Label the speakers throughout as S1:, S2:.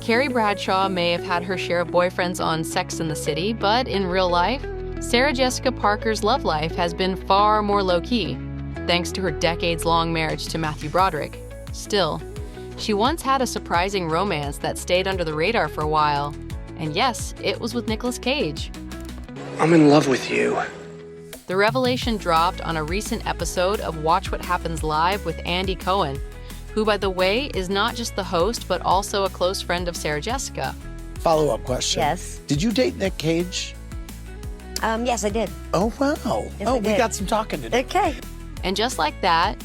S1: Carrie Bradshaw may have had her share of boyfriends on Sex and the City, but in real life, Sarah Jessica Parker's love life has been far more low-key, thanks to her decades-long marriage to Matthew Broderick. Still, she once had a surprising romance that stayed under the radar for a while. And yes, it was with Nicolas Cage.
S2: I'm in love with you.
S1: The revelation dropped on a recent episode of Watch What Happens Live with Andy Cohen, who, by the way, is not just the host, but also a close friend of Sarah Jessica.
S3: Follow-up question.
S4: Yes.
S3: Did you date Nick Cage?
S4: Yes, I did.
S3: Oh, wow.
S4: Yes, I
S3: we
S4: did.
S3: got some talking to do.
S4: Okay.
S1: And just like that,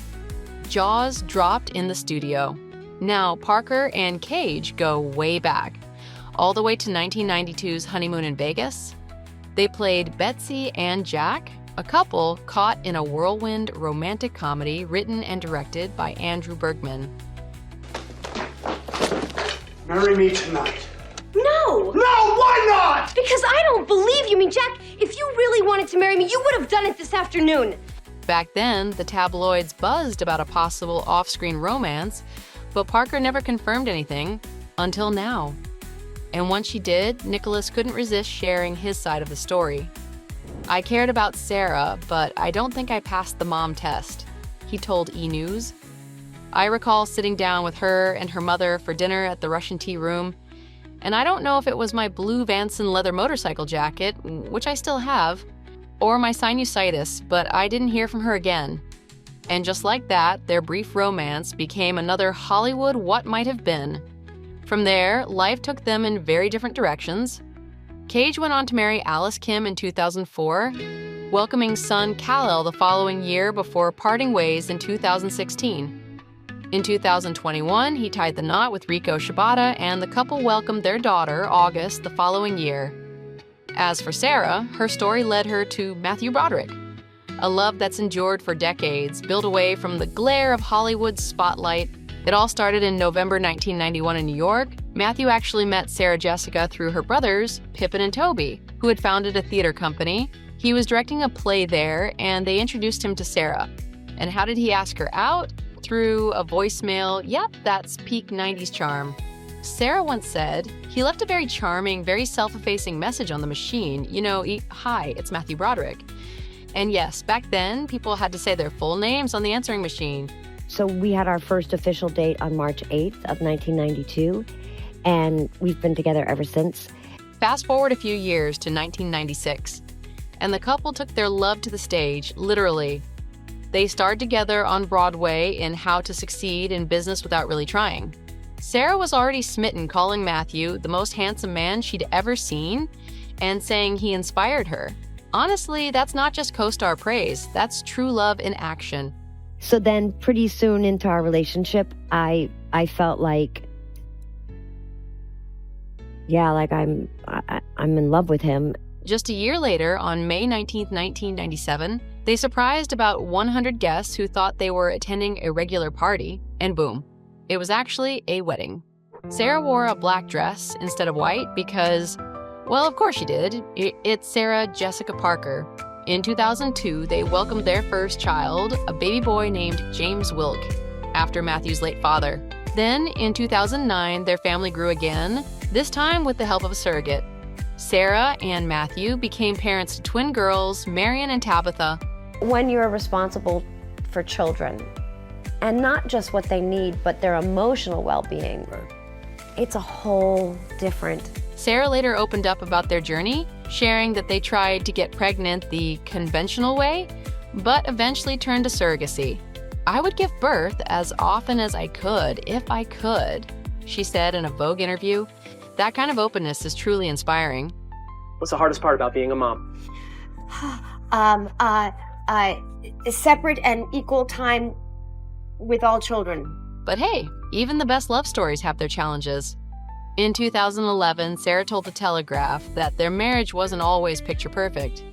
S1: jaws dropped in the studio. Now, Parker and Cage go way back, all the way to 1992's Honeymoon in Vegas. They played Betsy and Jack, a couple caught in a whirlwind romantic comedy written and directed by Andrew Bergman.
S2: Marry me tonight.
S5: No!
S2: No, why not?
S5: Because I don't believe you. I mean, Jack, if you really wanted to marry me, you would have done it this afternoon.
S1: Back then, the tabloids buzzed about a possible off-screen romance, but Parker never confirmed anything until now. And once she did, Nicolas couldn't resist sharing his side of the story. "I cared about Sarah, but I don't think I passed the mom test," he told E! News. "I recall sitting down with her and her mother for dinner at the Russian Tea Room, and I don't know if it was my blue Vanson leather motorcycle jacket, which I still have, or my sinusitis, but I didn't hear from her again." And just like that, their brief romance became another Hollywood what might have been. From there, life took them in very different directions. Cage went on to marry Alice Kim in 2004, welcoming son Kal-El the following year before parting ways in 2016. In 2021, he tied the knot with Rico Shibata, and the couple welcomed their daughter, August, the following year. As for Sarah, her story led her to Matthew Broderick, a love that's endured for decades, built away from the glare of Hollywood's spotlight. It all started in November 1991 in New York. Matthew actually met Sarah Jessica through her brothers, Pippin and Toby, who had founded a theater company. He was directing a play there, and they introduced him to Sarah. And how did he ask her out? Through a voicemail. Yep, that's peak 90s charm. Sarah once said, "He left a very charming, very self-effacing message on the machine. You know, hi, it's Matthew Broderick." And yes, back then, people had to say their full names on the answering machine.
S4: So we had our first official date on March 8th of 1992, and we've been together ever since.
S1: Fast forward a few years to 1996, and the couple took their love to the stage, literally. They starred together on Broadway in How to Succeed in Business Without Really Trying. Sarah was already smitten, calling Matthew the most handsome man she'd ever seen and saying he inspired her. Honestly, that's not just co-star praise, that's true love in action.
S4: So then pretty soon into our relationship, I felt like, yeah, like I'm in love with him.
S1: Just a year later, on May 19, 1997, they surprised about 100 guests who thought they were attending a regular party, and boom, it was actually a wedding. Sarah wore a black dress instead of white because, well, of course she did. It's Sarah Jessica Parker. In 2002, they welcomed their first child, a baby boy named James Wilk, after Matthew's late father. Then, in 2009, their family grew again, this time with the help of a surrogate. Sarah and Matthew became parents to twin girls, Marion and Tabitha.
S6: When you're responsible for children, and not just what they need, but their emotional well-being, it's a whole different.
S1: Sarah later opened up about their journey, sharing that they tried to get pregnant the conventional way, but eventually turned to surrogacy. "I would give birth as often as I could, if I could," she said in a Vogue interview. That kind of openness is truly inspiring.
S7: What's the hardest part about being a mom?
S6: Separate and equal time with all children.
S1: But hey, even the best love stories have their challenges. In 2011, Sarah told The Telegraph that their marriage wasn't always picture perfect.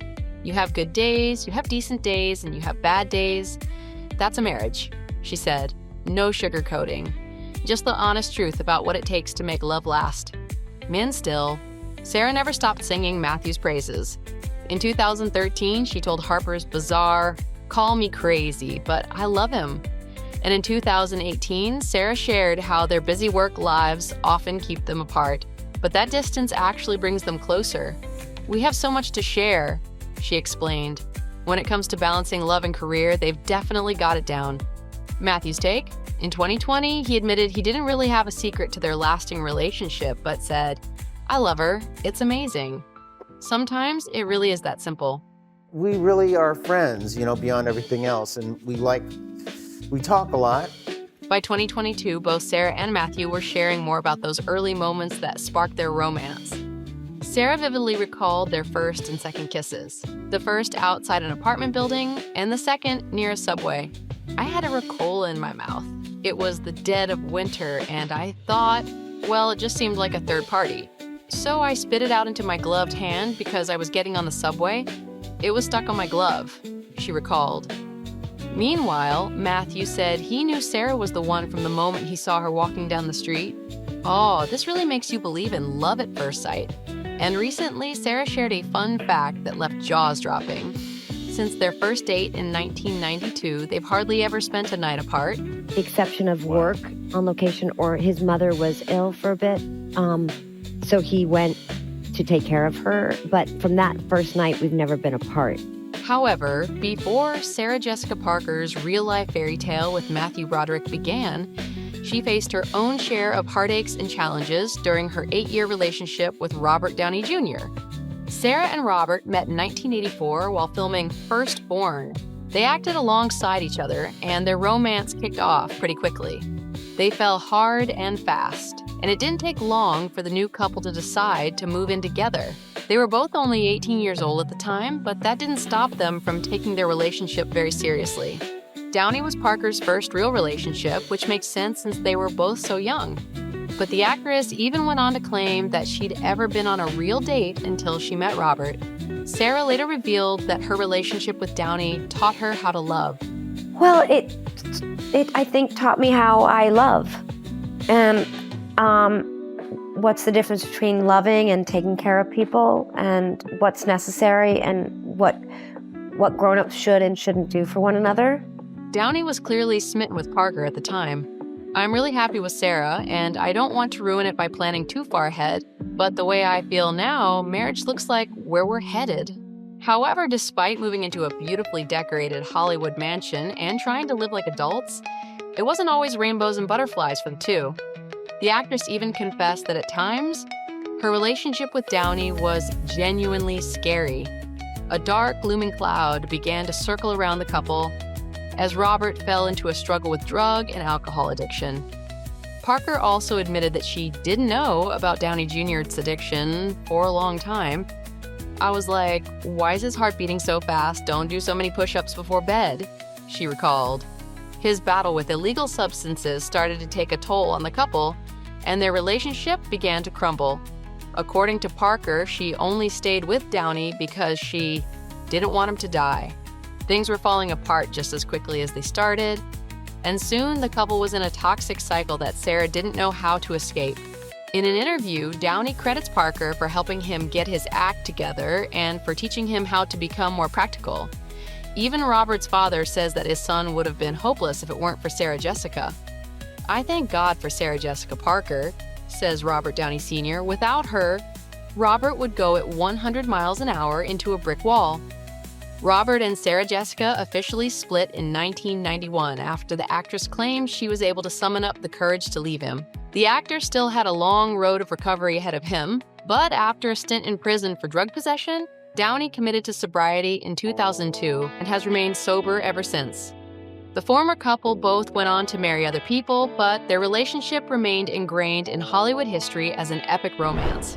S1: "You have good days, you have decent days, and you have bad days. That's a marriage," she said. No sugarcoating. Just the honest truth about what it takes to make love last. Men still. Sarah never stopped singing Matthew's praises. In 2013, she told Harper's Bazaar, "Call me crazy, but I love him." And in 2018, Sarah shared how their busy work lives often keep them apart, but that distance actually brings them closer. "We have so much to share," she explained. "When it comes to balancing love and career, they've definitely got it down." Matthew's take? In 2020, he admitted he didn't really have a secret to their lasting relationship, but said, "I love her. It's amazing." Sometimes it really is that simple.
S8: We really are friends, beyond everything else, and we talk a lot.
S1: By 2022, both Sarah and Matthew were sharing more about those early moments that sparked their romance. Sarah vividly recalled their first and second kisses, the first outside an apartment building and the second near a subway. "I had a Ricola in my mouth. It was the dead of winter and I thought, well, it just seemed like a third party. So I spit it out into my gloved hand because I was getting on the subway. It was stuck on my glove," she recalled. Meanwhile, Matthew said he knew Sarah was the one from the moment he saw her walking down the street. "Oh, this really makes you believe in love at first sight." And recently, Sarah shared a fun fact that left jaws dropping. Since their first date in 1992, they've hardly ever spent a night apart.
S4: The exception of work on location, or his mother was ill for a bit. So he went to take care of her. But from that first night, we've never been apart.
S1: However, before Sarah Jessica Parker's real-life fairy tale with Matthew Broderick began, she faced her own share of heartaches and challenges during her 8-year relationship with Robert Downey Jr. Sarah and Robert met in 1984 while filming Firstborn. They acted alongside each other, and their romance kicked off pretty quickly. They fell hard and fast, and it didn't take long for the new couple to decide to move in together. They were both only 18 years old at the time, but that didn't stop them from taking their relationship very seriously. Downey was Parker's first real relationship, which makes sense since they were both so young. But the actress even went on to claim that she'd ever been on a real date until she met Robert. Sarah later revealed that her relationship with Downey taught her how to love.
S6: Well, it I think taught me how I love. And what's the difference between loving and taking care of people, and what's necessary, and what grown-ups should and shouldn't do for one another.
S1: Downey was clearly smitten with Parker at the time. "I'm really happy with Sarah, and I don't want to ruin it by planning too far ahead, but the way I feel now, marriage looks like where we're headed." However, despite moving into a beautifully decorated Hollywood mansion and trying to live like adults, it wasn't always rainbows and butterflies for the two. The actress even confessed that at times, her relationship with Downey was genuinely scary. A dark, looming cloud began to circle around the couple as Robert fell into a struggle with drug and alcohol addiction. Parker also admitted that she didn't know about Downey Jr.'s addiction for a long time. "I was like, why is his heart beating so fast? Don't do so many push-ups before bed," she recalled. His battle with illegal substances started to take a toll on the couple, and their relationship began to crumble. According to Parker, she only stayed with Downey because she didn't want him to die. Things were falling apart just as quickly as they started, and soon the couple was in a toxic cycle that Sarah didn't know how to escape. In an interview, Downey credits Parker for helping him get his act together and for teaching him how to become more practical. Even Robert's father says that his son would have been hopeless if it weren't for Sarah Jessica. "I thank God for Sarah Jessica Parker," says Robert Downey Sr. "Without her, Robert would go at 100 miles an hour into a brick wall." Robert and Sarah Jessica officially split in 1991 after the actress claimed she was able to summon up the courage to leave him. The actor still had a long road of recovery ahead of him, but after a stint in prison for drug possession, Downey committed to sobriety in 2002 and has remained sober ever since. The former couple both went on to marry other people, but their relationship remained ingrained in Hollywood history as an epic romance.